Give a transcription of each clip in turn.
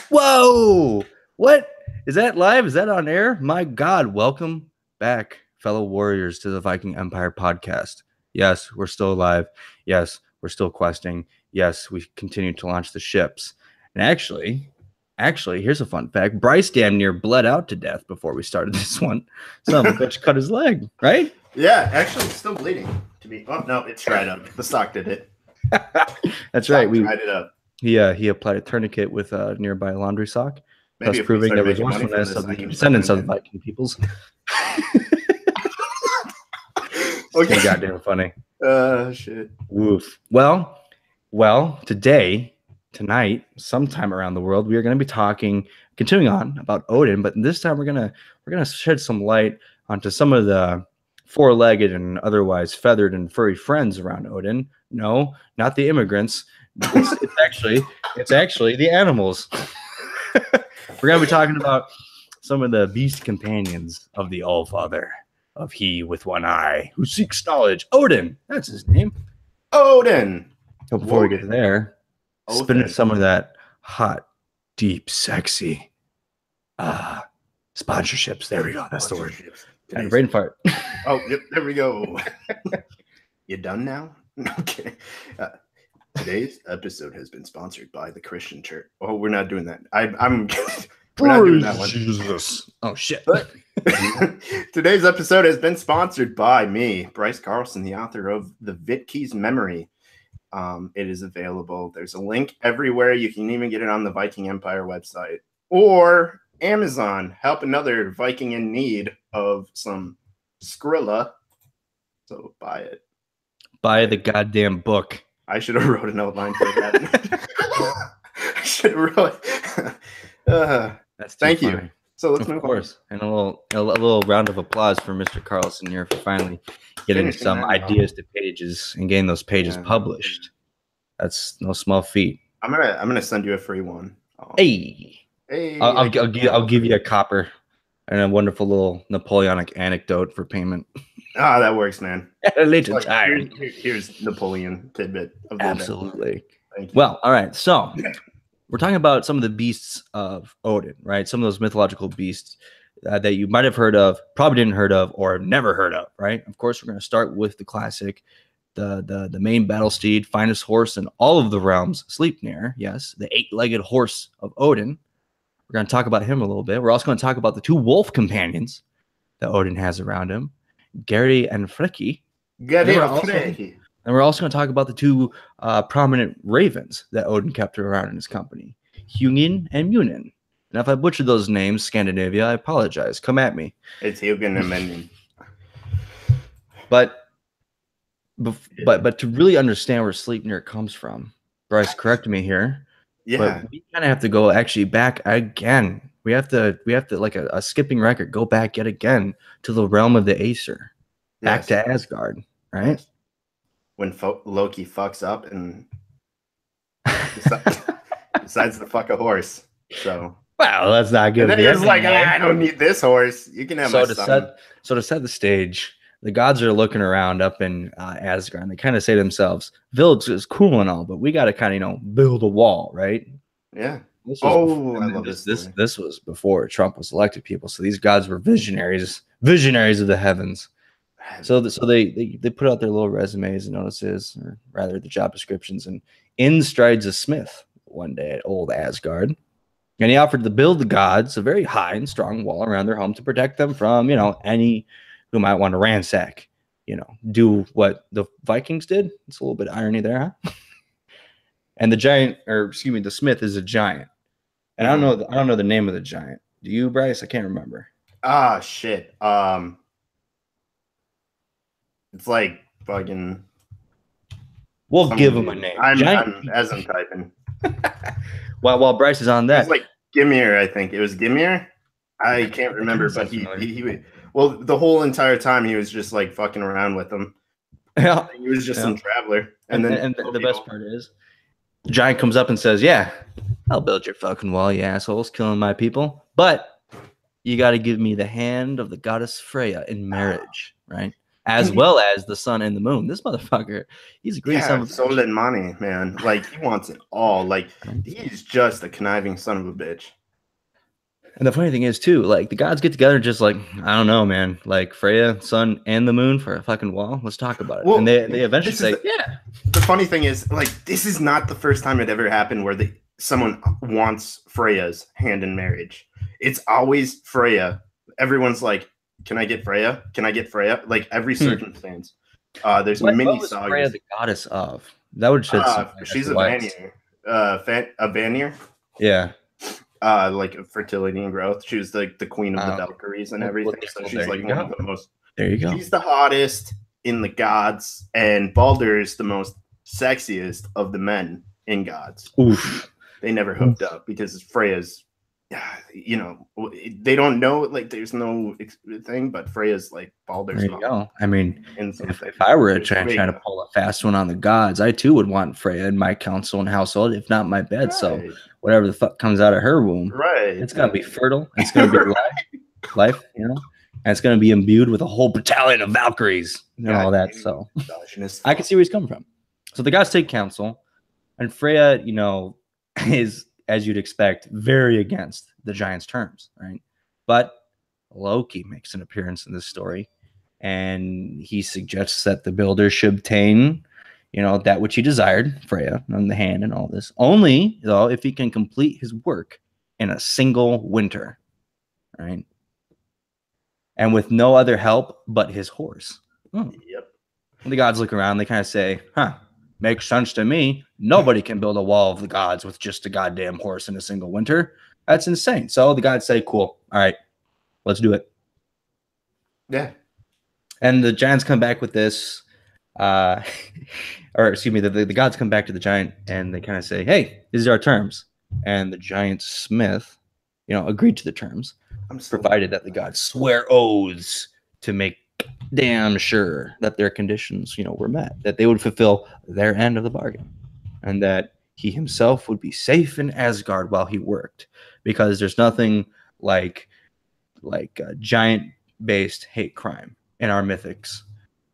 Whoa! What? Is that live? Is that on air? My God, welcome back, fellow warriors, to the Viking Empire podcast. Yes, we're still alive. Yes, we're still questing. Yes, we continue to launch the ships. And actually, here's a fun fact. Bryce damn near bled out to death before we started this one. Son of a bitch cut his leg, right? Yeah, actually, it's still bleeding. Oh, no, it's dried up. The sock did it. That's right. We dried it up. He applied a tournament with a nearby laundry sock, Maybe thus proving the resourcefulness of the descendants of the Viking peoples. Okay. So goddamn funny. Shit. Woof. Well, tonight, sometime around the world, we are going to be continuing on about Odin, but this time we're gonna shed some light onto some of the four-legged and otherwise feathered and furry friends around Odin. No, not the immigrants. It's actually the animals. We're going to be talking about some of the beast companions of the Allfather, of he with one eye who seeks knowledge. Odin, that's his name. Odin. So before we get there, spin in some of that hot, deep, sexy sponsorships. There we go. That's the word. And brain fart. Oh, yep, there we go. You done now? Okay. Today's episode has been sponsored by the Christian Church. Oh, we're not doing that. We're not doing that one. Jesus. Oh shit. Today's episode has been sponsored by me, Bryce Carlson, the author of The Vitki's Memory. It is available. There's a link everywhere. You can even get it on the Viking Empire website or Amazon. Help another Viking in need of some Skrilla. So buy it. Buy the goddamn book. I should have wrote an outline for that. I should have wrote. That's thank funny. You. So let's move on. And a little round of applause for Mr. Carlson here for finally getting some ideas to pages and getting those pages published. That's no small feat. I'm gonna send you a free one. Hey. I'll give you a copper and a wonderful little Napoleonic anecdote for payment. Ah, that works, man. At a later time. Here's Napoleon tidbit of the Absolutely. Day. Thank you. Well, all right. So we're talking about some of the beasts of Odin, right? Some of those mythological beasts that you might have heard of, probably didn't heard of, or never heard of, right? Of course, we're going to start with the classic, the main battle steed, finest horse in all of the realms, Sleipnir. Yes, the eight-legged horse of Odin. We're going to talk about him a little bit. We're also going to talk about the two wolf companions that Odin has around him, Geri and Freki. And we're also going to talk about the two prominent ravens that Odin kept around in his company, Hugin and Munin. And if I butchered those names, Scandinavia, I apologize. Come at me. It's Hugin and Munin. But to really understand where Sleipnir comes from, Bryce, correct me here. Yeah. But we kind of have to go actually back again. We have to like a skipping record, go back yet again to the realm of the Aesir, back to Asgard, right? When Loki fucks up and decides to fuck a horse. So well, that's not good. He's like, I don't need this horse. You can have my son. So to set the stage, the gods are looking around up in Asgard. And they kind of say to themselves, "Village is cool and all, but we got to kind of build a wall, right?" Yeah. I love this. This was before Trump was elected, people. So these gods were visionaries of the heavens. So they put out their little resumes and notices, or rather the job descriptions, and in strides a smith one day at old Asgard, and he offered to build the gods a very high and strong wall around their home to protect them from any who might want to ransack, do what the Vikings did. It's a little bit of irony there, huh? And the smith is a giant, and I don't know the name of the giant. Do you, Bryce? I can't remember. Ah, shit. It's like fucking. We'll give him a name. I'm typing. While Bryce is on that, it's like Gimir. I think it was Gimir. I can't remember, but he well, the whole entire time he was just like fucking around with them. Yeah, he was just some traveler. And the best part is, the giant comes up and says, "Yeah, I'll build your fucking wall, you assholes, killing my people. But you got to give me the hand of the goddess Freya in marriage, right?" as well as the sun and the moon. This motherfucker, he's a greedy son of a soul bitch. and money, man. Like, he wants it all. Like, he's just a conniving son of a bitch. And the funny thing is, too, like, the gods get together just like, I don't know, man. Like, Freya, sun, and the moon for a fucking wall. Let's talk about it. Well, and they eventually say, yeah. The funny thing is, like, this is not the first time it ever happened where someone wants Freya's hand in marriage. It's always Freya. Everyone's like, can I get Freya? Can I get Freya? Like, every circumstance. There's many sagas. Freya the goddess of? That would shed some light. She's a Vanir. A Vanir? Yeah. Like fertility and growth. She was like the queen of the Valkyries and everything. So she's like one of the most. There you go. She's the hottest in the gods, and Baldur is the most sexiest of the men in gods. Oof. They never hooked up because Freya's, you know, they don't know. Like, there's no thing, but Freya's like Baldur's. There you go. I mean, if I were trying to pull a fast one on the gods, I too would want Freya in my council and household, if not my bed. Right. So whatever the fuck comes out of her womb, right? It's gonna be fertile. It's gonna be life, you know, and it's gonna be imbued with a whole battalion of Valkyries and all that. So I can see where he's coming from. So the gods take counsel, and Freya, you know, is, as you'd expect, very against the giant's terms, right? But Loki makes an appearance in this story, and he suggests that the builder should obtain, you know, that which he desired, Freya, on the hand and all this, only, though, if he can complete his work in a single winter, right? And with no other help but his horse. Yep. And the gods look around, they kind of say, huh, makes sense to me. Nobody can build a wall of the gods with just a goddamn horse in a single winter. That's insane. So the gods say, cool. All right, let's do it. Yeah. And the giants come back with this, or excuse me, the gods come back to the giant and they kind of say, hey, these are our terms. And the giant smith, you know, agreed to the terms, provided that the gods swear oaths to make damn sure that their conditions, you know, were met, that they would fulfill their end of the bargain, and that he himself would be safe in Asgard while he worked, because there's nothing like giant-based hate crime in our mythics.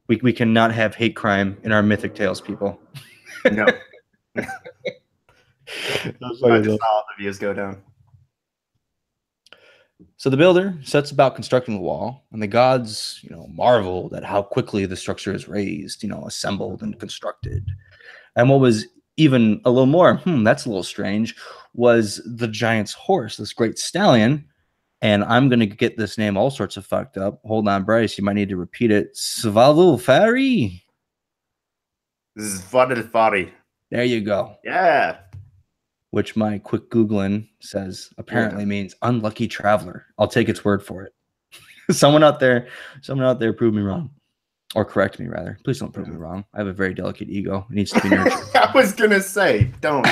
We cannot have hate crime in our mythic tales, people. No. I just saw all the views go down. So the builder sets about constructing the wall, and the gods, you know, marveled at how quickly the structure is raised, you know, assembled and constructed. And what was even a little more, that's a little strange, was the giant's horse, this great stallion. And I'm going to get this name all sorts of fucked up. Hold on, Bryce, you might need to repeat it. Svalulfari. Svalulfari. There you go. Yeah. Which my quick Googling says apparently means unlucky traveler. I'll take its word for it. Someone out there prove me wrong. Or correct me, rather. Please don't prove me wrong. I have a very delicate ego. It needs to be nurtured. I was going to say, don't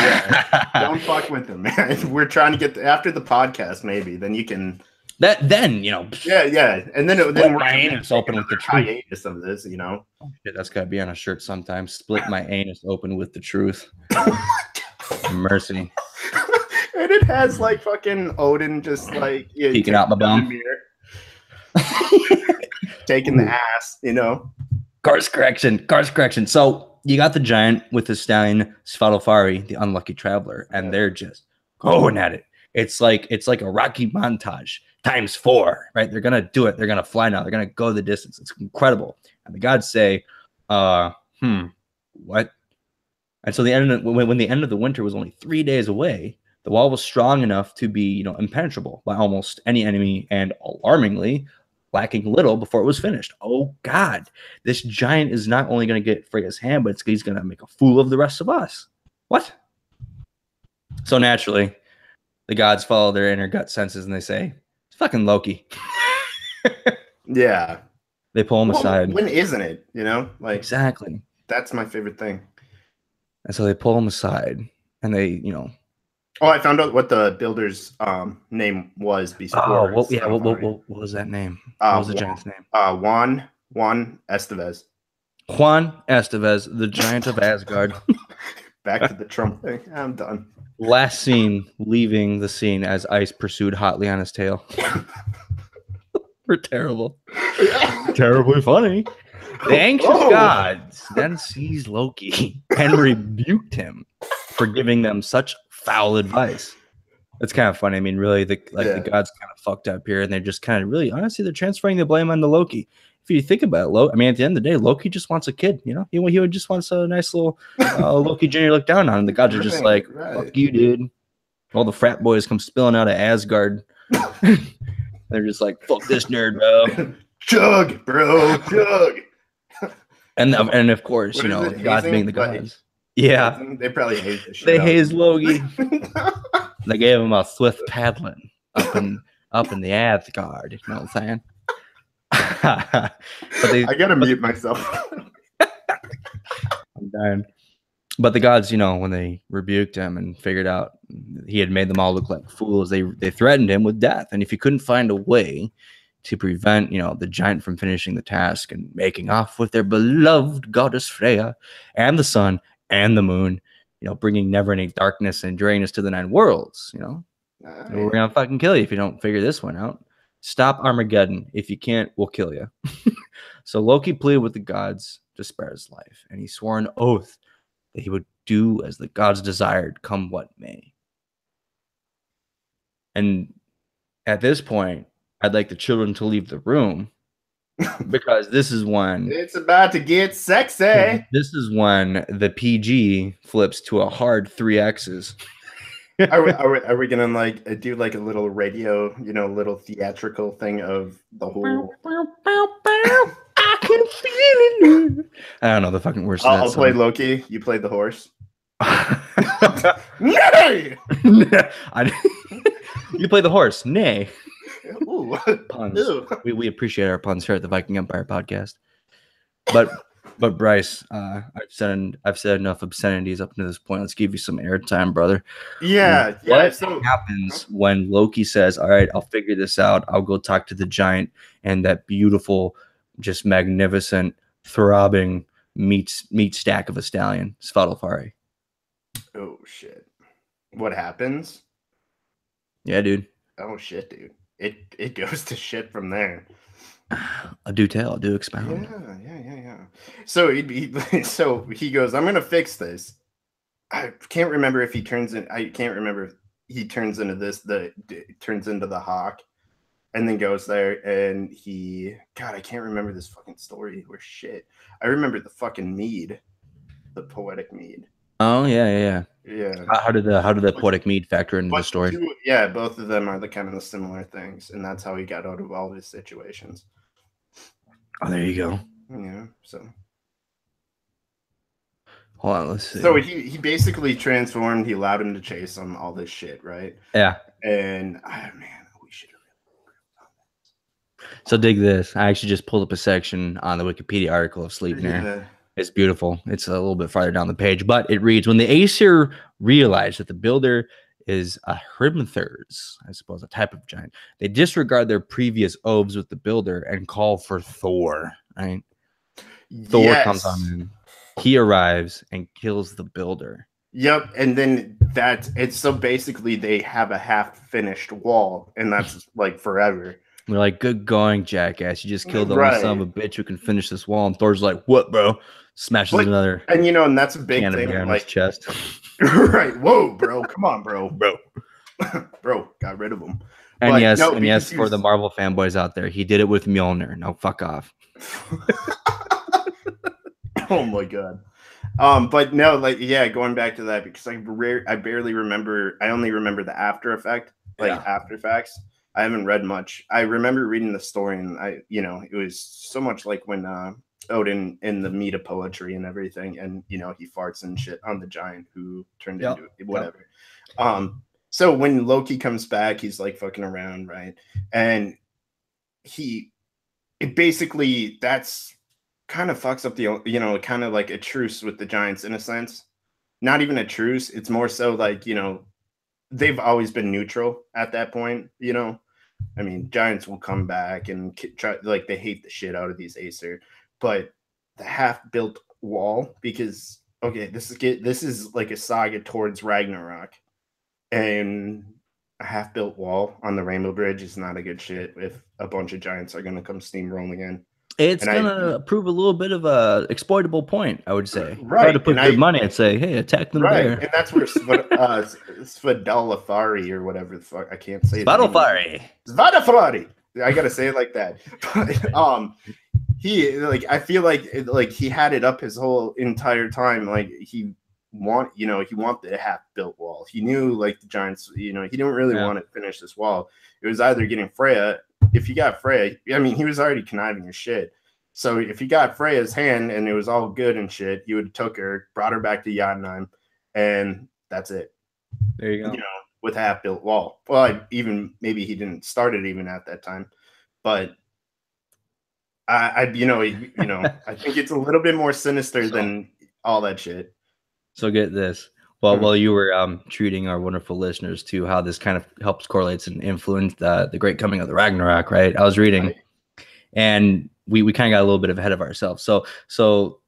fuck with them, man. We're trying to get after the podcast, maybe. Then you can... Then, you know... Yeah. And then we're my anus open with the truth. Hiatus of this, you know? Oh, shit, that's got to be on a shirt sometime. Split my anus open with the truth. Mercy. And it has like fucking Odin just like peeking out my bum, taking the ass, you know. Course correction. So you got the giant with the stallion Svalulfari, the unlucky traveler, and they're just going at it. It's like a Rocky montage times 4, right? They're gonna do it. They're gonna fly now. They're gonna go the distance. It's incredible. And the gods say, what? And so when the end of the winter was only 3 days away, the wall was strong enough to be, you know, impenetrable by almost any enemy, and alarmingly lacking little before it was finished. Oh God, this giant is not only going to get Freya's hand, but he's going to make a fool of the rest of us. What? So naturally, the gods follow their inner gut senses and they say, it's fucking Loki. Yeah. They pull him aside. When isn't it? You know, like exactly. That's my favorite thing. And so they pull him aside, and they, you know. Oh, I found out what the builder's name was before. What was that name? What was the giant's name? Juan Estevez. Juan Estevez, the giant of Asgard. Back to the Trump thing. I'm done. Last scene, leaving the scene as Ice pursued hotly on his tail. We're terrible. Terribly funny. The anxious Oh. gods then seized Loki and rebuked him for giving them such foul advice. It's kind of funny. I mean, really, the gods kind of fucked up here, and they're just kind of really, honestly, they're transferring the blame onto Loki. If you think about it, I mean, at the end of the day, Loki just wants a kid. You know, he would just wants a nice little Loki Junior look down on him. The gods are just like, fuck you, dude. All the frat boys come spilling out of Asgard. They're just like, fuck this nerd, bro. Chug, bro, chug. And of course, you know, gods being the gods. Yeah, they probably hate this shit. They hazed Loki. They gave him a swift paddling up in the Asgard. You know what I'm saying? I gotta mute myself. I'm dying. But the gods, you know, when they rebuked him and figured out he had made them all look like fools, they threatened him with death. And if he couldn't find a way to prevent, you know, the giant from finishing the task and making off with their beloved goddess Freya and the sun and the moon, you know, bringing never-ending darkness and drainness to the 9 worlds, you know, we're gonna fucking kill you if you don't figure this one out. Stop Armageddon. If you can't, we'll kill you. So Loki pleaded with the gods to spare his life, and he swore an oath that he would do as the gods desired, come what may. And at this point, I'd like the children to leave the room because this is when it's about to get sexy. This is when the PG flips to a hard 3 X's. Are we gonna like do like a little radio, you know, little theatrical thing of the whole? I can feel it. I don't know the fucking words. I'll play Loki. You played the horse. Nay. You play the horse. Nay. Ooh. Puns. We appreciate our puns here at the Viking Empire podcast. But Bryce, I've said enough obscenities up to this point. Let's give you some airtime, brother. Yeah. What happens when Loki says, "All right, I'll figure this out. I'll go talk to the giant and that beautiful, just magnificent, throbbing meat stack of a stallion, Svadilfari." Oh shit! What happens? Yeah, dude. Oh shit, dude. It goes to shit from there. I do tell, I do expound. Yeah. So he goes, I'm gonna fix this. I can't remember if he turns in. I can't remember if he turns into turns into the hawk, and then goes there and I can't remember this fucking story or shit. I remember the fucking mead, the poetic mead. Oh yeah. How did the poetic mead factor into the story? Both of them are the kind of the similar things, and that's how he got out of all his situations. Oh, there you go. Yeah. So hold on, let's see. So he basically transformed. He allowed him to chase him. All this shit, right? Yeah. And we should have really. So dig this. I actually just pulled up a section on the Wikipedia article of Sleipnir. Yeah. It's beautiful. It's a little bit farther down the page, but it reads, when the Aesir realize that the builder is a Hrimthurs, I suppose, a type of giant, they disregard their previous oaths with the builder and call for Thor, right? Thor comes on in. He arrives and kills the builder. Yep, and then it's so basically they have a half-finished wall, and that's like forever. They're like, good going, jackass. You just killed the only son of a bitch who can finish this wall. And Thor's like, what, bro? Smashes another. And and that's a big thing. On his chest. Right. Whoa, bro. Come on, bro. Bro, got rid of him. And yes, for the Marvel fanboys out there, he did it with Mjolnir. No, fuck off. Oh my god. But no, going back to that, because I barely remember. I only remember the after effect, after effects. I haven't read much. I remember reading the story, and it was so much like when Odin in the meat of poetry and everything, and he farts and shit on the giant who turned into whatever. So when Loki comes back, he's like fucking around, right? And basically that's kind of fucks up the kind of like a truce with the giants in a sense. Not even a truce. It's more so like they've always been neutral at that point. I mean, giants will come back and try, like, they hate the shit out of these Aesir, but the half-built wall, because this is like a saga towards Ragnarok, and a half-built wall on the Rainbow Bridge is not a good shit if a bunch of giants are gonna come steamrolling in. It's And gonna prove a little bit of a exploitable point, I would say. Try to right, put good money and say, hey, attack them right, there. and that's where Svadalafari or whatever the fuck, I can't say his Battle name. fire. Svadalafari. I gotta say it like that. But he I feel like he had it up his whole entire time. Like he wanted a half built wall. He knew like the giants, he didn't really want to finish this wall. It was either getting Freya. If you got Freya, I mean, he was already conniving as shit. So if you got Freya's hand and it was all good and shit, you would have took her, brought her back to Jotunheim, and that's it. There you go. With half built wall. Well, maybe he didn't start it even at that time, but I think it's a little bit more sinister than all that shit. So get this. Well, while you were treating our wonderful listeners to how this kind of helps correlates and influence the great coming of the Ragnarok, right? I was reading, and we kind of got a little bit ahead of ourselves. So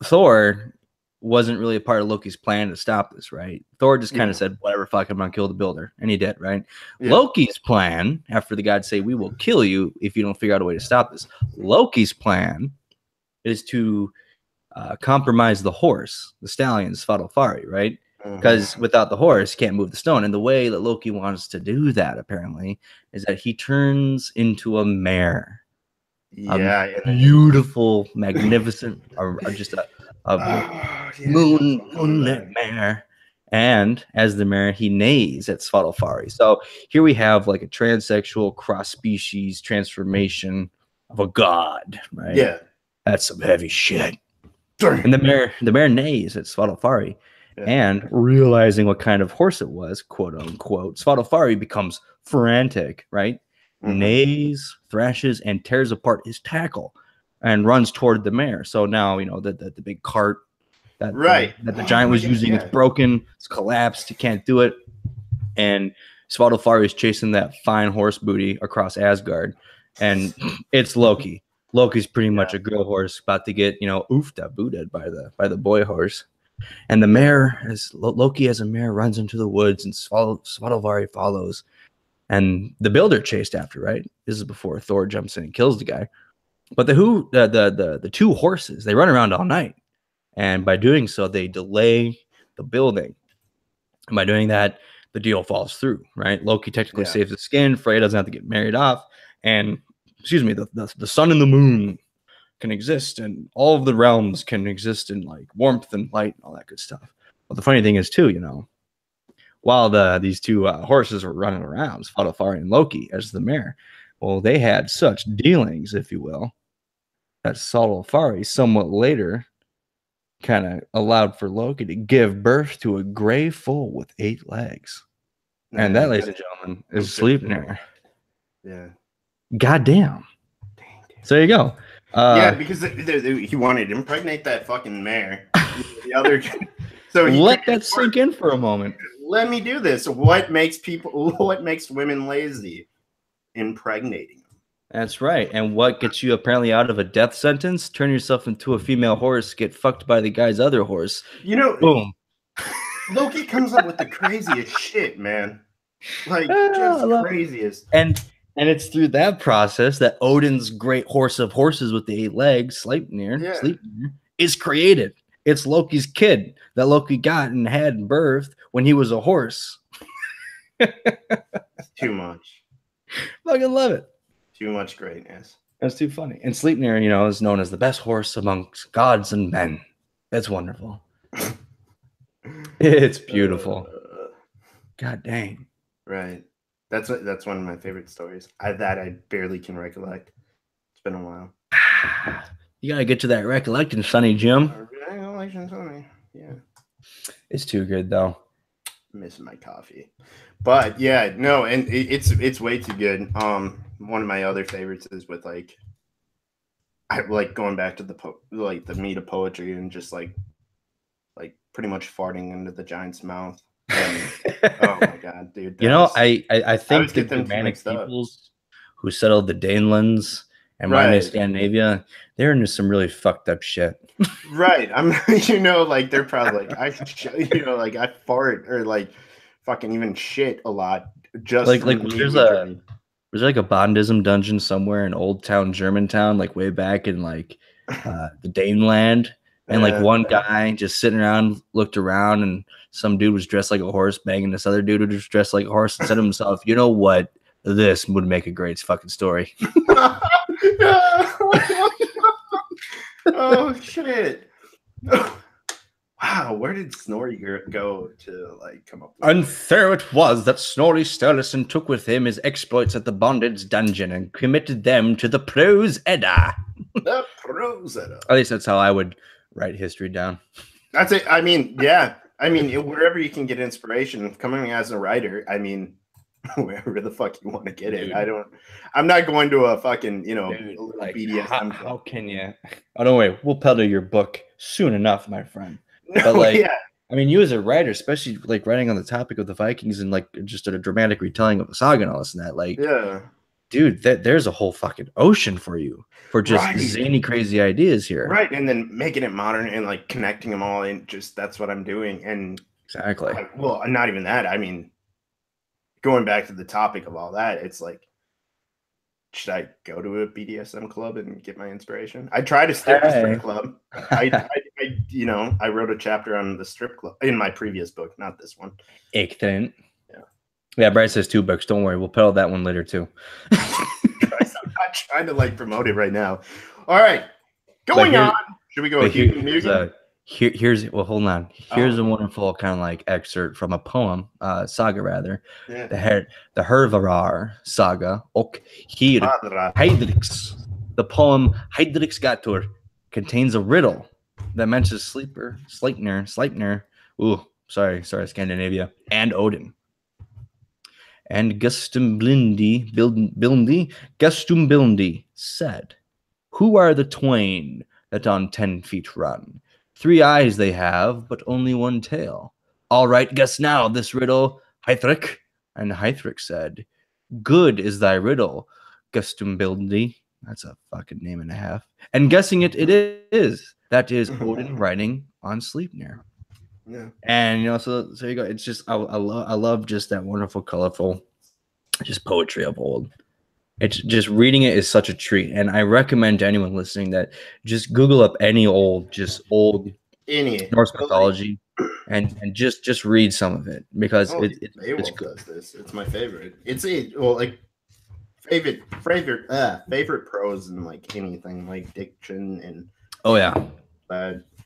Thor wasn't really a part of Loki's plan to stop this, right? Thor just kind of said, whatever, fuck, I'm gonna kill the builder, and he did, right? Yeah. Loki's plan, after the gods say, we will kill you if you don't figure out a way to stop this. Loki's plan is to compromise the horse, the stallion, Svadalfari, right? Because without the horse, you can't move the stone. And the way that Loki wants to do that, apparently, is that he turns into a mare. Yeah, a beautiful, magnificent, just moonlit mare. And as the mare, he neighs at Svadalfari. So here we have like a transsexual cross-species transformation of a god, right? Yeah, that's some heavy shit. And the mare neighs at Svadalfari. And realizing what kind of horse it was, quote unquote, Svadalfari becomes frantic, right? Neighs, thrashes, and tears apart his tackle and runs toward the mare. So now, the big cart that the giant was using, it's broken, it's collapsed, he can't do it. And Svadalfari is chasing that fine horse booty across Asgard. And it's Loki. Loki's pretty much a girl horse about to get, oofta booted by the boy horse. And the mare, Loki as a mare, runs into the woods, and Svadalfari follows. And the builder chased after, right? This is before Thor jumps in and kills the guy. But the two horses, they run around all night. And by doing so, they delay the building. And by doing that, the deal falls through, right? Loki technically saves his skin. Freya doesn't have to get married off. And, the sun and the moon can exist, and all of the realms can exist in like warmth and light and all that good stuff. But the funny thing is too, while these two horses were running around, Svadalfari and Loki as the mare, well, they had such dealings, if you will, that Svadalfari somewhat later kind of allowed for Loki to give birth to a gray foal with 8 legs. And that, ladies and gentlemen, is Sleipnir. Yeah. Goddamn. So there you go. Because he wanted to impregnate that fucking mare. The other, so let that sink in for a moment. Let me do this. What makes women lazy? Impregnating them. That's right. And what gets you apparently out of a death sentence? Turn yourself into a female horse, get fucked by the guy's other horse. Boom. Loki comes up with the craziest shit, man. Like just craziest. And it's through that process that Odin's great horse of horses with the 8 legs, Sleipnir, is created. It's Loki's kid that Loki got and had and birthed when he was a horse. Too much. Fucking love it. Too much greatness. That's too funny. And Sleipnir, is known as the best horse amongst gods and men. It's wonderful. It's beautiful. God dang. Right. That's one of my favorite stories. I barely can recollect. It's been a while. You gotta get to that recollecting, Sonny Jim. Recollection, Sonny. Yeah. It's too good though. Missing my coffee, but yeah, no, and it's way too good. One of my other favorites is with I like going back to the meat of poetry and just like pretty much farting into the giant's mouth. Oh my god, dude! I think the Germanic peoples who settled the Danelands and modern Scandinavia, they're into some really fucked up shit. Right. I'm they're probably like I fart or like fucking even shit a lot. Just like there's Was there like a Bondism dungeon somewhere in Old Town, Germantown, like way back in like the Daneland? And like one guy just sitting around looked around, and some dude was dressed like a horse banging this other dude who was dressed like a horse, and said to himself, "You know what? This would make a great fucking story." Oh shit! Wow, where did Snorri go to like come up with And there it was that Snorri Sturluson took with him his exploits at the bondage dungeon and committed them to the Prose Edda. the Prose Edda? At least that's how I would write history down. That's it. I mean, yeah. I mean, wherever you can get inspiration, coming as a writer, I mean, wherever the fuck you want to get it. I'm not going to a fucking, like, BDSM. How can you? Oh, no, wait. We'll peddle your book soon enough, my friend. No, but like, yeah. I mean, you as a writer, especially like writing on the topic of the Vikings and like just a dramatic retelling of the saga and all this and that, like, yeah, dude, there's a whole fucking ocean for you for just zany, crazy ideas here. Right. And then making it modern and like connecting them all in, just that's what I'm doing. And exactly. Well, not even that. I mean, going back to the topic of all that, it's like, should I go to a BDSM club and get my inspiration? I tried to strip club. I wrote a chapter on the strip club in my previous book, not this one. Excellent. Yeah, Bryce has 2 books. Don't worry, we'll peddle that one later too. I'm not trying to like promote it right now. All right, going on. Should we go with here's well, hold on. Here's a wonderful kind of like excerpt from a poem, saga rather. Yeah. The Hervarar saga, Ok Heidrix. The poem Heidrixgatur contains a riddle that mentions Sleipnir. Ooh, sorry, Scandinavia, and Odin. And Gestumblindi said, "Who are the twain that on 10 feet run? 3 eyes they have, but only 1 tail. All right, guess now this riddle, Heithric." And Heithric said, "Good is thy riddle, Gestumblindi." That's a fucking name and a half. And guessing it is. That is Odin writing on Sleipnir. Yeah. And so there you go. It's just I love just that wonderful, colorful, just poetry of old. It's just reading it is such a treat, and I recommend to anyone listening that just Google up any old Norse mythology, and just read some of it because it's good. Does this. It's my favorite. It's favorite prose and like anything like diction and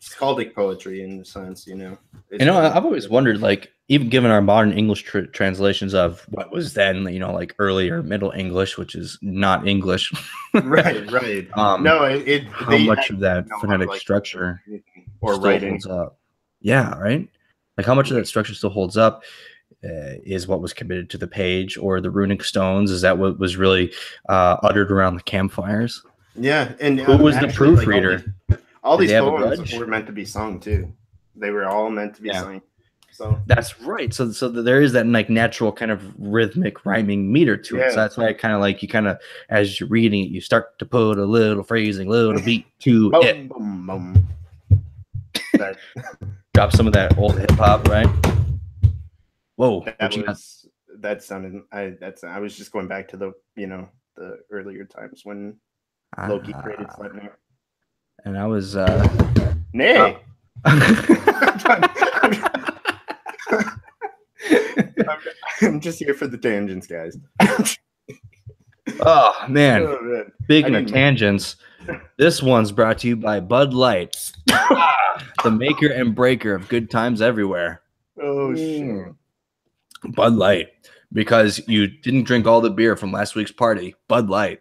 skaldic poetry in the sense, I've always wondered, like, even given our modern English translations of what was then, like earlier Middle English, which is not English, right. How much of that phonetic structure or writing holds up? Yeah, right. Like how much of that structure still holds up is what was committed to the page, or the runic stones? Is that what was really uttered around the campfires? Yeah, and who was the proofreader? All these poems were meant to be sung too. They were all meant to be sung. So that's right. So there is that like natural kind of rhythmic rhyming meter to it. So that's why I kind of like, you kind of, as you're reading it, you start to put a little phrasing, little beat to it. Boom, boom. Drop some of that old hip hop, right? Whoa. I was just going back to the earlier times when Loki created Sleipnir. And I was nay. I'm just here for the tangents, guys. Oh man. Speaking of tangents, this one's brought to you by Bud Light, the maker and breaker of good times everywhere. Oh shit. Bud Light, because you didn't drink all the beer from last week's party. Bud Light.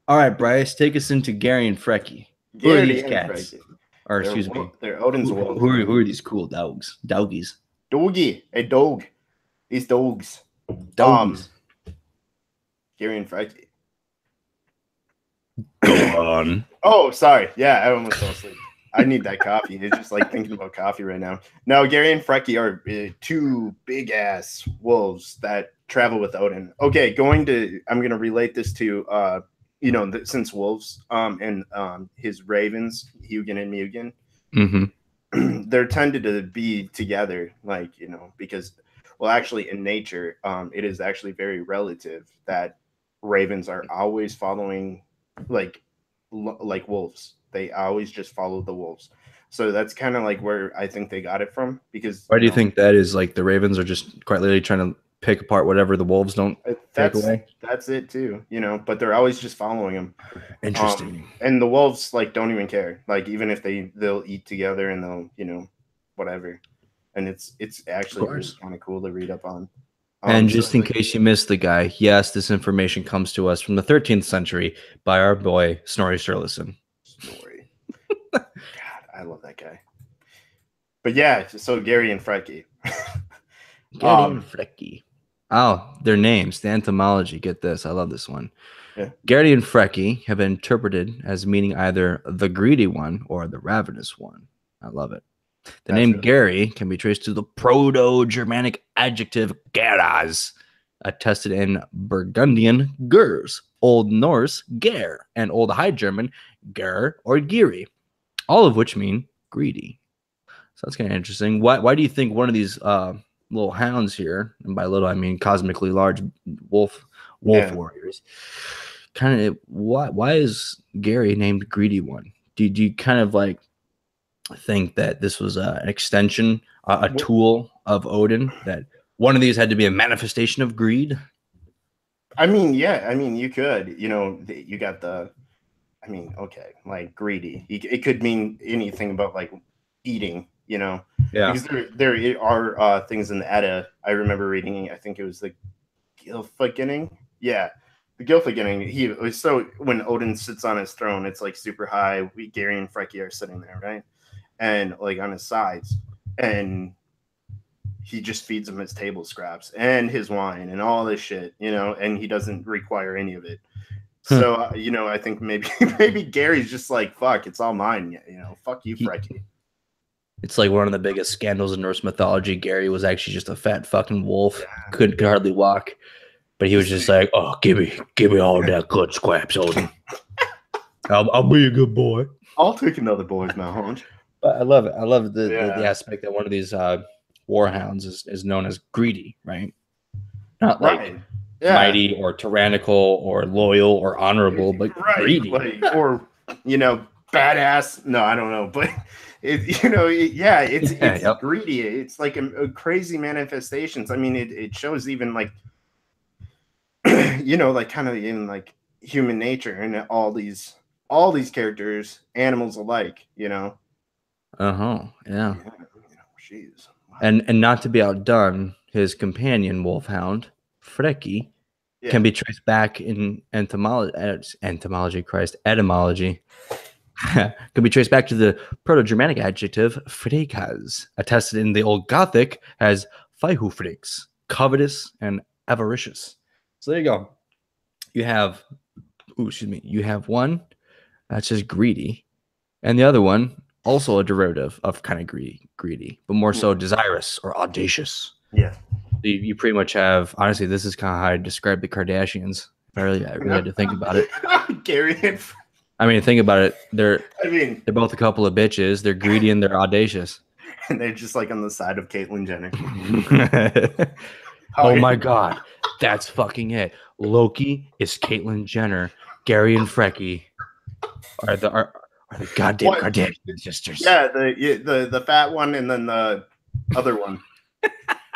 All right, Bryce, take us into Gary and Frecky. Who are these cats? Or excuse me, they're Odin's wolves. Who are these cool doggies? Doggy, a dog. These dogs. Doggies. Gary and Frecky. Go on. Oh, sorry. Yeah, I almost fell asleep. I need that coffee. It's just like thinking about coffee right now. No, Gary and Frecky are 2 big ass wolves that travel with Odin. Okay, I'm going to relate this to since wolves and his ravens, Hugin and Mugen, they're tended to be together, like, because Well, actually, in nature, it is actually very relative that ravens are always following, like wolves. They always just follow the wolves. So that's kind of like where I think they got it from. Because Why do you think that is? Like the ravens are just quite literally trying to pick apart whatever the wolves don't take away? That's it too, but they're always just following them. Interesting. And the wolves like don't even care. Like even if they'll eat together and they'll whatever. And it's actually really kind of cool to read up on. And just in case you missed the guy, yes, this information comes to us from the 13th century by our boy Snorri Sturluson. Snorri. God, I love that guy. But yeah, so Gary and Frecky. Gary and Frecky. Oh, their names, the entomology. Get this. I love this one. Yeah. Gary and Frecky have been interpreted as meaning either the greedy one or the ravenous one. I love it. The name really Gary can be traced to the Proto-Germanic adjective geras, attested in Burgundian gers, Old Norse ger, and Old High German ger or giri, all of which mean greedy. So that's kind of interesting. Why do you think one of these little hounds here, and by little I mean cosmically large wolf warriors, kind of why is Gary named greedy one? Do you kind of like think that this was an extension, a tool of Odin, that one of these had to be a manifestation of greed? I mean, yeah. I mean, you could, you got okay, like greedy. It could mean anything about like eating, Yeah. Because there are things in the Edda. I remember reading, I think it was the Gylfaginning. Yeah. The Gylfaginning. So when Odin sits on his throne, it's like super high. Gary and Frecky are sitting there, right? And like on his sides, and he just feeds him his table scraps and his wine and all this shit, and he doesn't require any of it. So, I think maybe Gary's just like, fuck, it's all mine. Fuck you, Frecky. It's like one of the biggest scandals in Norse mythology. Gary was actually just a fat fucking wolf. Could hardly walk, but he was just like, oh, give me all that good scraps, Odin. I'll be a good boy. I'll take another boy's mount. But I love it. I love the aspect that one of these warhounds is known as greedy, right? Not like mighty or tyrannical or loyal or honorable, but greedy. Or, badass. No, I don't know. But, it's greedy. It's like a crazy manifestations. I mean, it shows even like, like kind of in like human nature and all these characters, animals alike, Yeah. Jeez. Wow. And not to be outdone, his companion wolfhound, Frecky, can be traced back in etymology, can be traced back to the Proto-Germanic adjective frekas, attested in the Old Gothic as feihufrix, covetous and avaricious. So there you go. You have one that's just greedy, and the other one also a derivative of kind of greedy, but more so desirous or audacious. Yeah. You pretty much have, honestly, this is kind of how I describe the Kardashians. I really had to think about it. Gary and I mean, think about it. They're both a couple of bitches. They're greedy and they're audacious. And they're just like on the side of Caitlyn Jenner. Oh my God. That's fucking it. Loki is Caitlyn Jenner. Gary and Frecky are the goddamn Kardashian sisters. Yeah, the fat one and then the other one.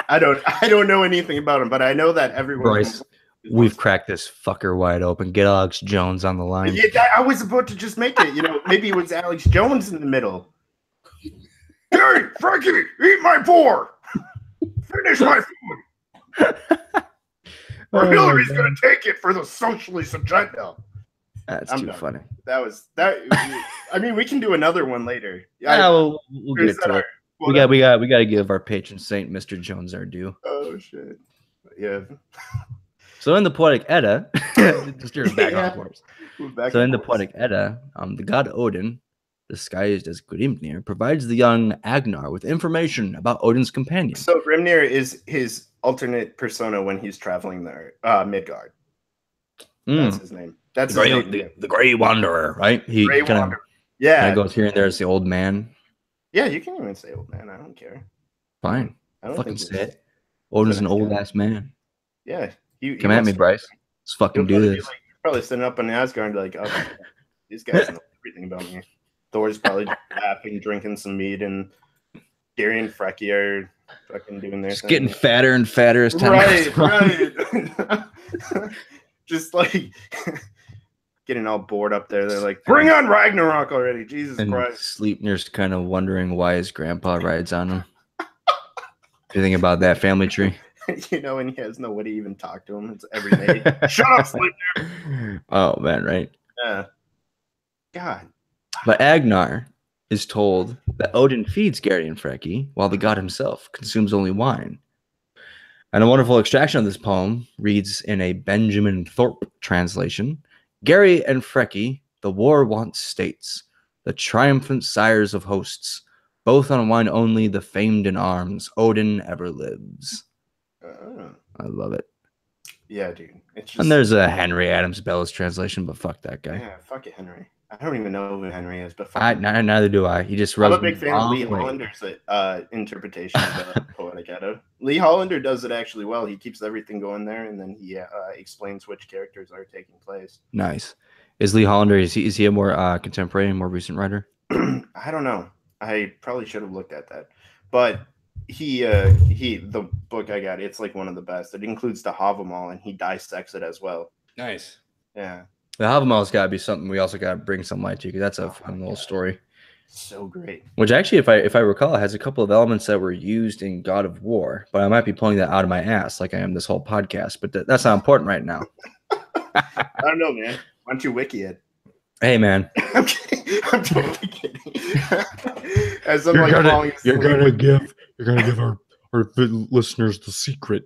I don't know anything about them, but I know that everyone. Bryce, we've cracked this fucker wide open. Get Alex Jones on the line. Yeah, I was about to just make it. Maybe it was Alex Jones in the middle. Hey, Frankie, eat my boar. Finish my food. Or Hillary's going to take it for the socialist agenda. That's too funny. That was that. I mean, we can do another one later. Yeah, we'll get to it. We got to give our patron saint, Mr. Jones, our due. Oh shit! Yeah. So in the Poetic Edda, just back on course. So in the Poetic Edda, the god Odin, disguised as Grimnir, provides the young Agnar with information about Odin's companion. So Grimnir is his alternate persona when he's traveling there, Midgard. That's his name. That's the Grey Wanderer, right? He kind of goes here and there as the old man. Yeah, you can even say old man. I don't care. Fine. I don't fucking say it. Odin's an old ass man. Yeah, he Come at me, Bryce. Let's fucking do this. Probably sitting up in Asgard like, oh, these guys know everything about me. Thor's probably laughing, drinking some mead, and Gary and Freya are fucking doing their Just thing. getting fatter and fatter as time goes on. Right. Just like getting all bored up there. They're like, bring on Ragnarok already. Jesus Christ. Sleipnir's kind of wondering why his grandpa rides on him. Do you think about that family tree? You know, and he has no way to even talk to him. It's every day. Shut up, Sleipnir. Oh, man, right? Yeah. God. But Agnar is told that Odin feeds Gary and Freya, while the god himself consumes only wine. And a wonderful extraction of this poem reads in a Benjamin Thorpe translation, Gary and Freya, the war wont states, the triumphant sires of hosts, both on wine only, the famed in arms, Odin ever lives. I love it. Yeah, dude. It's just... And there's a Henry Adams Bellows translation, but fuck that guy. Yeah, fuck it, Henry. I don't even know who Henry is, but neither do I. He just rubs. I'm a big fan of Lee Hollander's interpretation of the Poetic Edda. Lee Hollander does it actually well. He keeps everything going there, and then he explains which characters are taking place. Nice. Is Lee Hollander? Is he a more contemporary, more recent writer? I don't know. I probably should have looked at that, but the book I got, it's like one of the best. It includes the Havamal, and he dissects it as well. Nice. Yeah. The Havamal's got to be something we also got to bring some light to, because that's a fun little story. So great. Which actually, if I recall, has a couple of elements that were used in God of War, but I might be pulling that out of my ass like I am this whole podcast, but that's not important right now. I don't know, man. Why don't you wiki it? Hey, man. I'm kidding. I'm totally kidding. As I'm you're gonna give our listeners the secret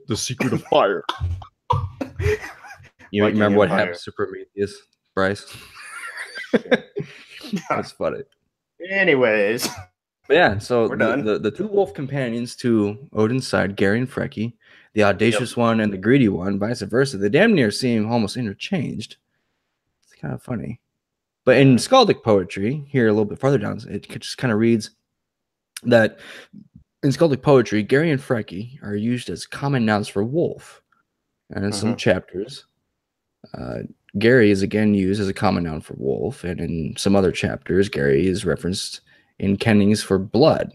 of fire. You remember what happens to Prometheus, Bryce? That's funny. Anyways. But yeah, so the two wolf companions to Odin's side, Gary and Freya, the audacious one and the greedy one, vice versa, they damn near seem almost interchanged. It's kind of funny. But in skaldic poetry, here a little bit farther down, it just kind of reads that in skaldic poetry, Gary and Freya are used as common nouns for wolf. And in some chapters, Gary is again used as a common noun for wolf, and in some other chapters, Gary is referenced in kennings for blood.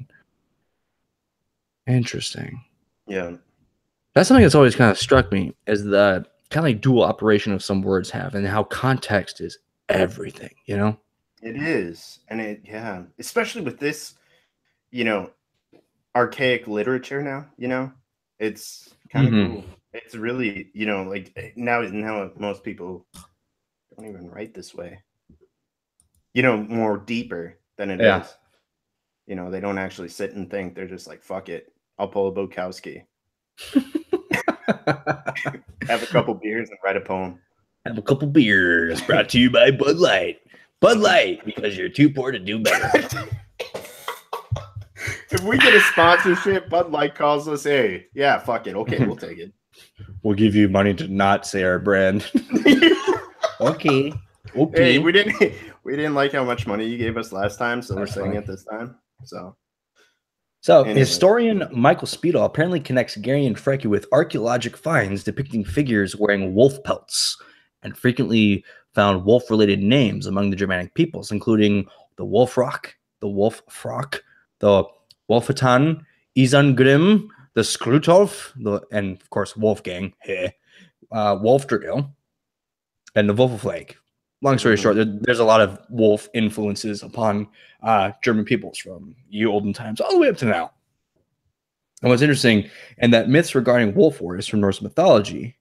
Interesting. Yeah. That's something that's always kind of struck me, is the kind of like dual operation of some words have, and how context is everything, you know? It is. And especially with this, archaic literature now, it's kind of cool. It's really, like now most people don't even write this way. More deeper than it is. They don't actually sit and think. They're just like, fuck it. I'll pull a Bukowski. Have a couple beers and write a poem. Have a couple beers. Brought to you by Bud Light. Bud Light, because you're too poor to do better. If we get a sponsorship, Bud Light calls us, hey, yeah, fuck it. Okay, we'll take it. We'll give you money to not say our brand. Okay. Hey, we didn't like how much money you gave us last time, so we're saying it this time. So anyway. Historian Michael Speedall apparently connects Gary and Freya with archaeologic finds depicting figures wearing wolf pelts and frequently found wolf-related names among the Germanic peoples, including the Wolfrock, the Wolffrock, the Wolfatan, Isengrim, the Skrutolf, and of course Wolfgang, Wolfdregel, and the Wolfaflag. Long story short, there's a lot of wolf influences upon German peoples from ye olden times all the way up to now. And what's interesting, and that myths regarding wolf warriors from Norse mythology,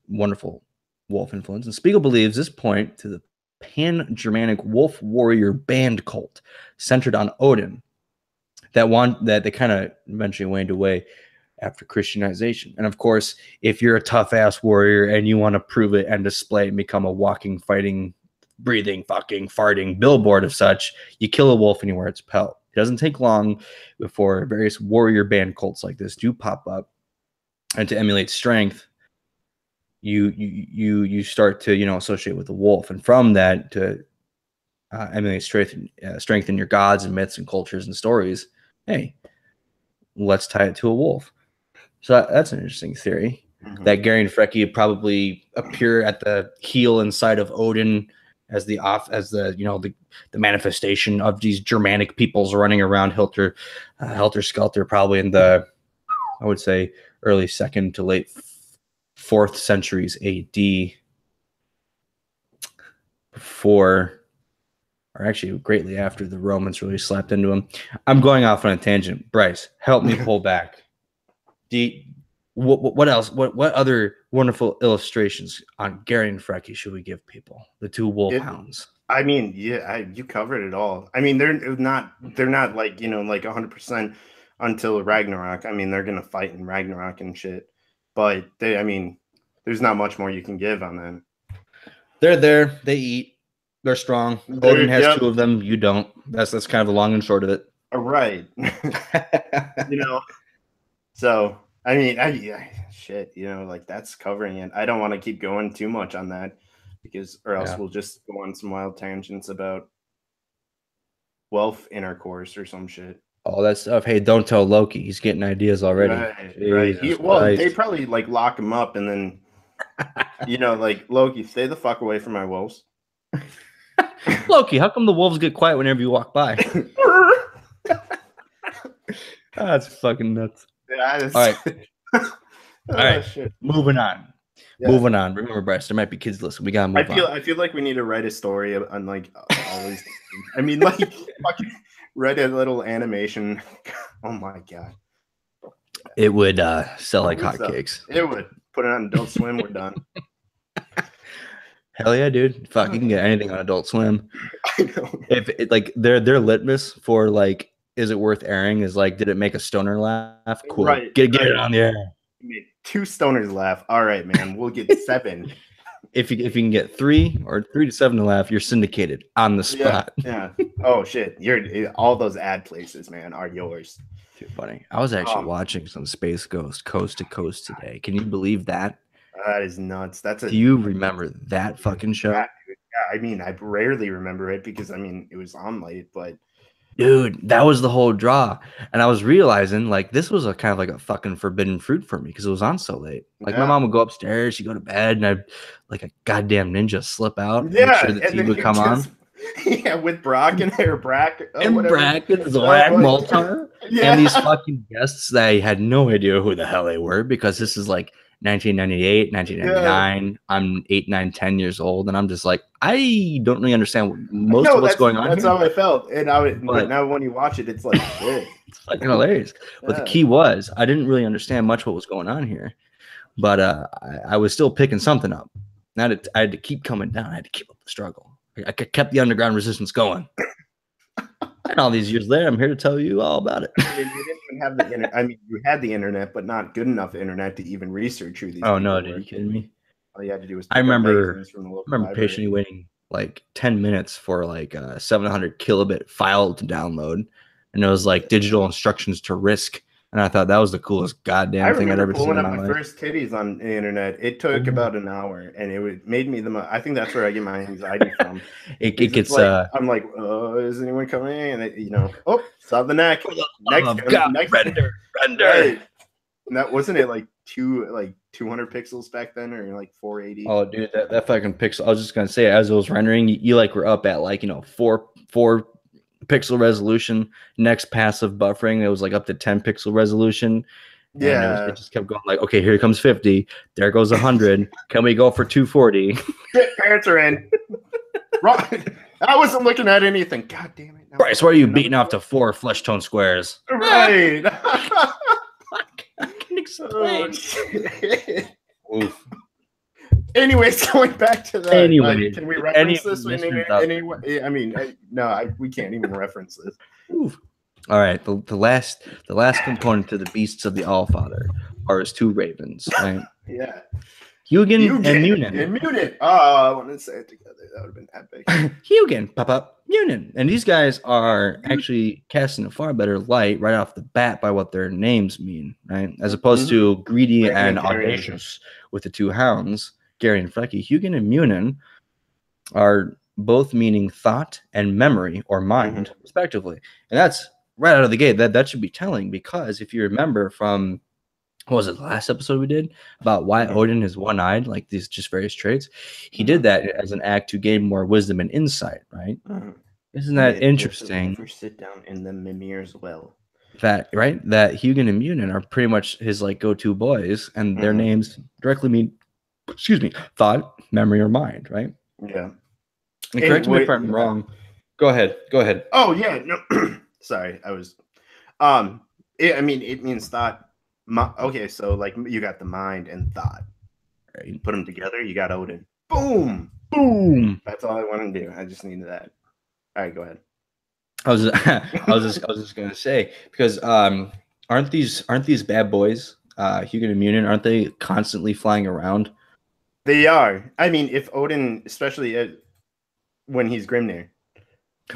wonderful wolf influence. And Spiegel believes this point to the pan-Germanic wolf warrior band cult centered on Odin that they kind of eventually waned away after Christianization. And of course, if you're a tough-ass warrior and you want to prove it and display and become a walking, fighting, breathing, fucking, farting billboard of such, you kill a wolf and you wear its pelt. It doesn't take long before various warrior band cults like this do pop up, and to emulate strength, you start to associate with the wolf, and from that to emulate strength in your gods and myths and cultures and stories. Hey, let's tie it to a wolf. So that's an interesting theory. Mhm. That Gary and Freki probably appear at the heel inside of Odin as the manifestation of these Germanic peoples running around helter skelter, probably in the, I would say, early 2nd to late 4th centuries AD, before, or actually greatly after, the Romans really slapped into them. I'm going off on a tangent. Bryce, help me pull back. What else? What other wonderful illustrations on Gary and Freki should we give people? The two wolfhounds. I mean, yeah, you covered it all. I mean, they're not like, like 100% until Ragnarok. I mean, they're gonna fight in Ragnarok and shit. But there's not much more you can give on them. They're there. They eat. They're strong. Odin has 2 of them. You don't. That's kind of the long and short of it. Right. So I mean, shit, like that's covering it. I don't want to keep going too much on that or else we'll just go on some wild tangents about wealth intercourse or some shit. All that stuff. Hey, don't tell Loki. He's getting ideas already. Right. They probably like lock him up and then, like, Loki, stay the fuck away from my wolves. Loki, how come the wolves get quiet whenever you walk by? That's fucking nuts. Yeah, all right. All right. Shit. Moving on. Yeah. Moving on. Remember, Bryce, there might be kids listening. We gotta move on. I feel like we need to write a story on like all these. I mean, like fucking write a little animation. Oh my god. It would sell like hotcakes. It would. Put it on Adult Swim. We're done. Hell yeah, dude! Fuck, you can get anything on Adult Swim. I know. If it, like their litmus for like, is it worth airing? Is like, did it make a stoner laugh? Cool. Right. Get it on the air. You made 2 stoners laugh. All right, man. We'll get 7. If you can get 3 or 3 to 7 to laugh, you're syndicated on the spot. Yeah. Oh shit! All those ad places, man, are yours. Too funny. I was actually watching some Space Ghost Coast to Coast today. Can you believe that? That is nuts. Do you remember that fucking show? Yeah, I mean, I rarely remember it because it was on late, but dude, that was the whole draw. And I was realizing like this was a kind of like a fucking forbidden fruit for me because it was on so late. Like my mom would go upstairs, she'd go to bed, and I'd like a goddamn ninja slip out. Yeah, make sure the TV would come on. Yeah, with Bracken or Bracken. And Bracken, Zlag, Moltar. Yeah. And these fucking guests that I had no idea who the hell they were because this is like 1998, 1999. Yeah. I'm 8, 9, 10 years old, and I'm just like, I don't really understand most of what's going on. That's how I felt. And but now when you watch it, it's like, shit. It's fucking hilarious. Yeah. But the key was, I didn't really understand much what was going on here, but I was still picking something up. Now I had to keep coming down. I had to keep up the struggle. I kept the underground resistance going. And all these years later, I'm here to tell you all about it. You didn't even have the internet. I mean, you had the internet, but not good enough internet to even research who these. Oh no, dude, are you kidding me? All you had to do was. I remember patiently waiting like 10 minutes for like a 700 kilobit file to download, and it was like digital instructions to Risk, and I thought that was the coolest goddamn thing I'd ever seen in my life. My first titties on the internet. It took about an hour, and it made me I think that's where I get my anxiety from. it gets. Like, I'm like, is anyone coming? And saw the neck. Next render. Right. And that wasn't it like 200 pixels back then, or like 480. Oh, dude, that fucking pixel. I was just gonna say, as it was rendering, you like were up at like 4 pixel resolution. Next passive buffering, it was like up to 10 pixel resolution. Yeah, it just kept going like, okay, here comes 50, there goes 100. Can we go for 240? Parents are in. I wasn't looking at anything. God damn it! Bryce, why are you beating off to 4 flesh tone squares? Right. I can explain. Oof. Anyways, going back to that. Can we reference this? I mean, we can't even reference this. Oof. All right. The last component to the beasts of the Allfather are his 2 ravens, right? Yeah. Hugin and Munin. Oh, I want to say it together. That would have been epic. Hugin, Papa, Munin. And these guys are actually casting a far better light right off the bat by what their names mean, right? As opposed to greedy and audacious with the 2 hounds, Gary and Freki. Hugin and Munin are both meaning thought and memory or mind, respectively. And that's right out of the gate. That should be telling, because if you remember from what was it, the last episode we did about why Odin is one-eyed, like these just various traits. He did that as an act to gain more wisdom and insight, right? Isn't that interesting? Never sit down in the Mimir's well. That Hugin and Munin are pretty much his like go-to boys, and their names directly mean, thought, memory, or mind, right? Yeah. And correct me if I'm wrong. Go ahead. Oh yeah, no. Sorry, I was. It means thought. Okay, so like you got the mind and thought. Right. Put them together, you got Odin. Boom, boom. That's all I want to do. I just needed that. All right, go ahead. I was just gonna say, because aren't these bad boys, Hugin and Munin, aren't they constantly flying around? They are. I mean, if Odin, especially when he's Grimnir,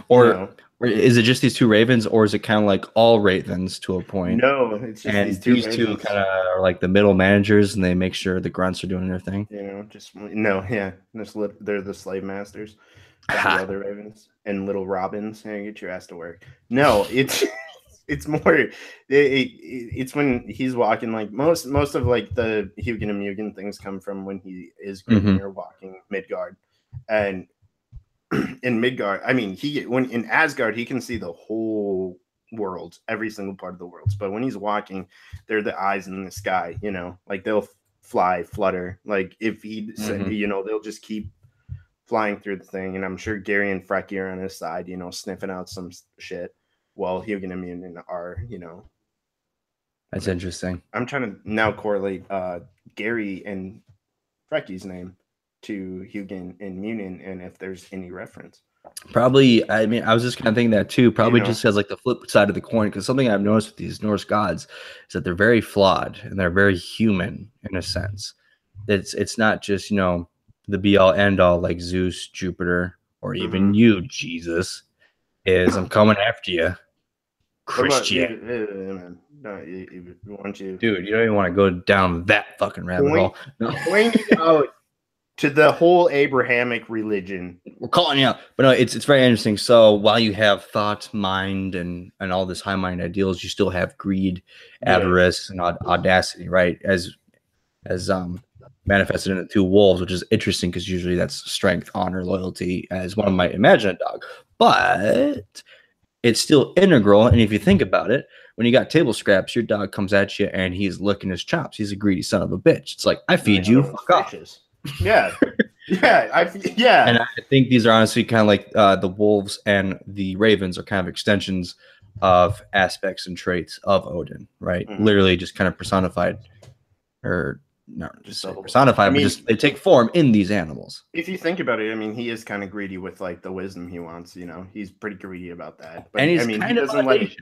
or is it just these two ravens, or is it kind of like all ravens to a point? No, it's just these two kind of are like the middle managers, and they make sure the grunts are doing their thing. They're the slave masters. The other ravens and little robins. Hey, get your ass to work. No, it's more. It's when he's walking. Like most of like the Hugin and Mugen things come from when he is Grimnir walking Midgard, and in Midgard, I mean, when in Asgard he can see the whole world, every single part of the world. But when he's walking, they're the eyes in the sky. Like they'll fly, flutter. Like if he said, they'll just keep flying through the thing, and I'm sure Gary and Frecky are on his side, sniffing out some shit, while Hugin and Munin are, That's interesting. I'm trying to now correlate Gary and Frecky's name to Hugin and Munin, and if there's any reference. Probably, I mean, I was just kind of thinking that too. Probably just as like the flip side of the coin, because something I've noticed with these Norse gods is that they're very flawed and they're very human in a sense. It's not just the be all end all like Zeus, Jupiter, or even you, Jesus, is I'm coming after you, Christian. Dude, you don't even want to go down that fucking rabbit hole. No. Point out to the whole Abrahamic religion. We're calling you out, but no, it's very interesting. So while you have thought, mind, and all this high mind ideals, you still have greed, avarice, and audacity, right? As manifested in the two wolves, which is interesting because usually that's strength, honor, loyalty, as one might imagine a dog. But it's still integral. And if you think about it, when you got table scraps, your dog comes at you and he's licking his chops. He's a greedy son of a bitch. It's like, I feed you, fuck off. Yeah. And I think these are honestly kind of like the wolves and the ravens are kind of extensions of aspects and traits of Odin, right? Literally just kind of personified, or not just personified, but just they take form in these animals. If you think about it, I mean, he is kind of greedy with like the wisdom he wants. He's pretty greedy about that. But and he's he doesn't like.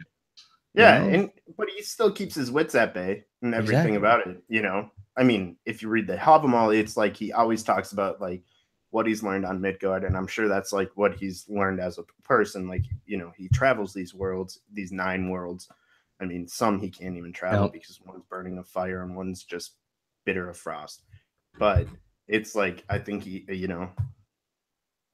But he still keeps his wits at bay and everything about it. I mean, if you read the Havamal, it's like he always talks about like what he's learned on Midgard, and I'm sure that's like what he's learned as a person. Like he travels these worlds, these 9 worlds. I mean, some he can't even travel because one's burning of fire and one's just bitter of frost. But it's like I think he,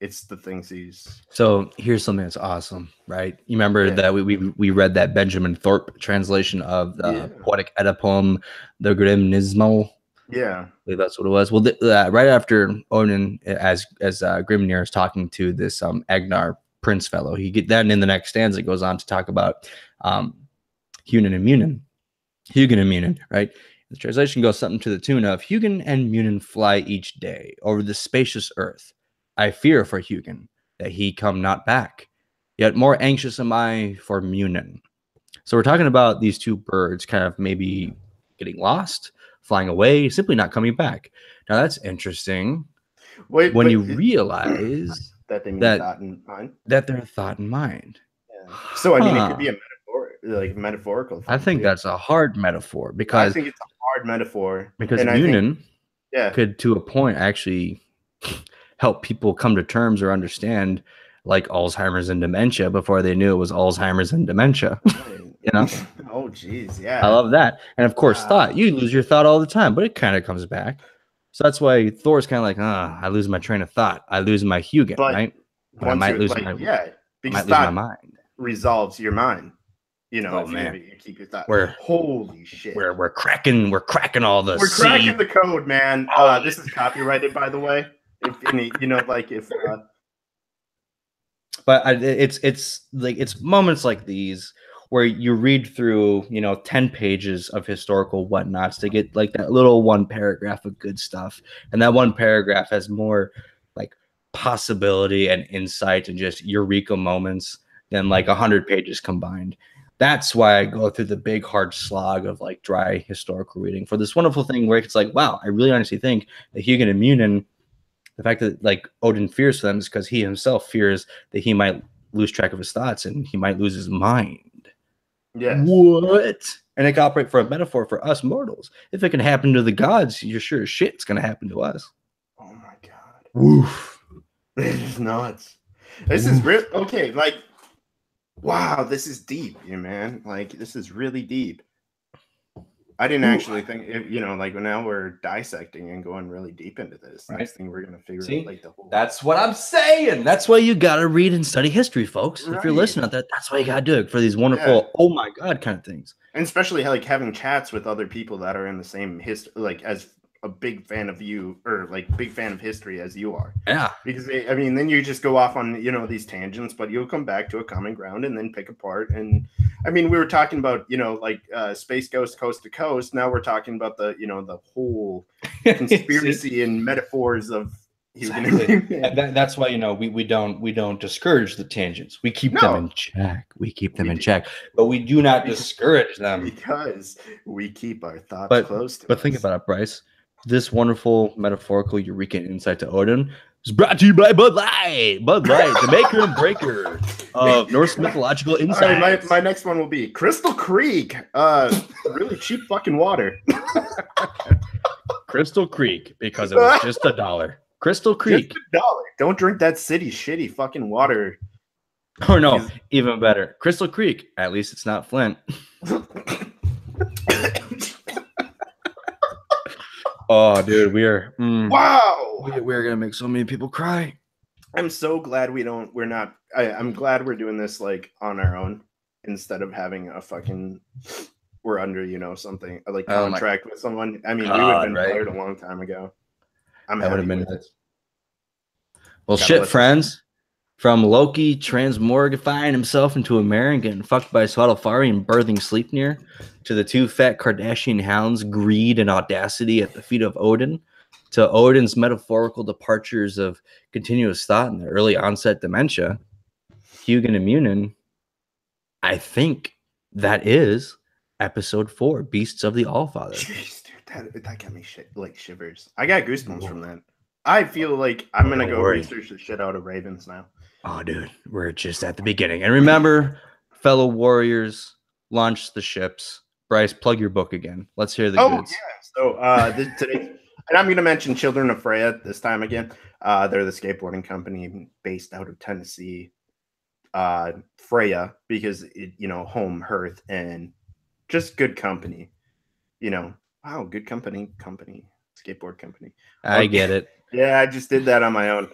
it's the things he's. So here's something that's awesome, right? You remember that we read that Benjamin Thorpe translation of the poetic Edda poem, the Grimnismal. Yeah, I believe that's what it was. Well, right after Odin, as Grimnir is talking to this Agnar prince fellow, then in the next stanza goes on to talk about Hugin and Munin, right? The translation goes something to the tune of Hugin and Munin fly each day over the spacious earth. I fear for Hugin that he come not back, yet more anxious am I for Munin. So we're talking about these two birds kind of maybe getting lost, flying away, simply not coming back. Now that's interesting. When you realize that they mean thought and mind. That they're thought and mind. Yeah. So I mean, it could be a metaphor, like metaphorical thing. I think that's a hard metaphor because I think it's a hard metaphor because Munin could, to a point, actually help people come to terms or understand like Alzheimer's and dementia before they knew it was Alzheimer's and dementia. Oh geez, yeah. I love that. And of course, thought. You lose your thought all the time, but it kind of comes back. So that's why Thor's kind of like, I lose my train of thought. I lose my Hugin, right? But I might lose my because thought resolves your mind. if man. you keep your thought. We're Holy shit. we're cracking all the We're cracking the code, man. This is copyrighted, by the way. If any, but it's moments like these where you read through 10 pages of historical whatnots to get like that little one paragraph of good stuff, and that one paragraph has more like possibility and insight and just eureka moments than like 100 pages combined. That's why I go through the big hard slog of like dry historical reading for this wonderful thing where it's like, wow, I really honestly think that Hugin and Munin, the fact that like Odin fears for them is because he himself fears that he might lose track of his thoughts and he might lose his mind. Yeah. What? And it can operate for a metaphor for us mortals. If it can happen to the gods, you're sure as shit it's going to happen to us. Oh my God. Woof. This is nuts. This is real. Okay. Like, wow, this is deep, man. Like, this is really deep. I didn't actually think, like now we're dissecting and going really deep into this. Right. Next thing we're going to figure out like the whole. That's what I'm saying. That's why you got to read and study history, folks. If you're listening to that, that's why you got to do it for these wonderful, oh my God kind of things. And especially like having chats with other people that are in the same history, like as a big fan of you or like big fan of history as you are. Yeah. Because then you just go off on, these tangents, but you'll come back to a common ground and then pick apart. And we were talking about, Space Ghost Coast to Coast. Now we're talking about the, the whole conspiracy and metaphors of exactly. That's why, we don't discourage the tangents. We keep them in check. We keep them in check, but we do not discourage them because we keep our thoughts close to us. But think about it, Bryce. This wonderful metaphorical eureka insight to Odin is brought to you by Bud Light. Bud Light, the maker and breaker of Norse mythological insights. All right, my next one will be Crystal Creek. Really cheap fucking water. Crystal Creek, because it was just $1. Crystal Creek. Just $1. Don't drink that city shitty fucking water. Or no, even better. Crystal Creek. At least it's not Flint. Oh, dude, we're gonna make so many people cry. I'm so glad I'm glad we're doing this like on our own instead of having a fucking we're under something like contract with someone. We would have been fired a long time ago. I would have been it. Well, shit, friends. From Loki transmorgifying himself into a mare and getting fucked by Svartalfari and birthing Sleipnir, to the two fat Kardashian hounds' greed and audacity at the feet of Odin, to Odin's metaphorical departures of continuous thought and the early onset dementia, Hugin and Munin, I think that is episode 4, Beasts of the Allfather. Jeez, dude, that got me shivers. I got goosebumps from that. I feel like I'm going to go research the shit out of Ravens now. Oh, dude, we're just at the beginning. And remember, fellow warriors, launch the ships. Bryce, plug your book again. Let's hear the goods. Yeah. So today, and I'm going to mention Children of Freya this time again. They're the skateboarding company based out of Tennessee. Freya, because home, hearth, and just good company. Wow, good company, skateboard company. I get it. Yeah, I just did that on my own.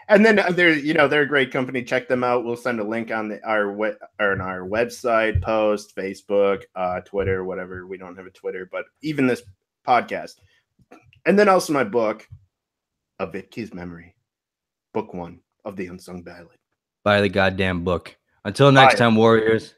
And then they're a great company. Check them out. We'll send a link on our website, post, Facebook, Twitter, whatever. We don't have a Twitter, but even this podcast. And then also my book, A Vitki's Memory, book 1 of the Unsung Ballad. Buy the goddamn book. Until next time, warriors.